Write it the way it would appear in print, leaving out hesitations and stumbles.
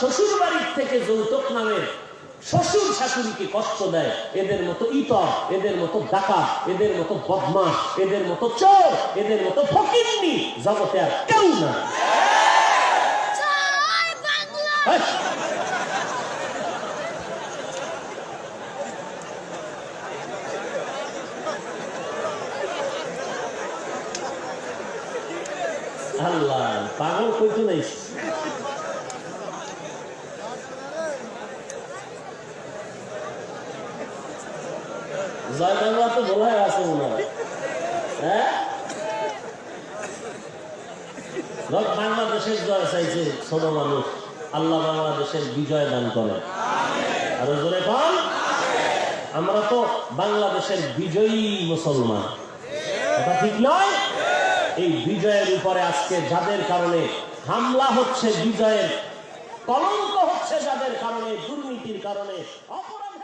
শ্বশুর বাড়ির থেকে যৌতুক নামের শ্বশুর শাশুড়িকে কষ্ট দেয়, এদের মতো ইতর, এদের মতো ডাকাত, এদের মতো বদমাশ, এদের মতো চোর, এদের মতো ফকিন্নি জগতে আর কেউ না। আল্লাহ পাগল কইতো নাই। জয় বাংলা তো বলাই আছে মনে হয়। হ্যাঁ, বাংলাদেশের জয় চাইছে ছোট মানুষ, আল্লাহ বাংলাদেশের বিজয় দান করে। আরো জোরে পান। আমরা তো বাংলাদেশের বিজয়ী মুসলমান, এটা ঠিক নয়? এই বিজয়ের উপরে আজকে যাদের কারণে হামলা হচ্ছে, বিজয়ের কলঙ্ক হচ্ছে যাদের কারণে, দুর্নীতির কারণে, অপরাধ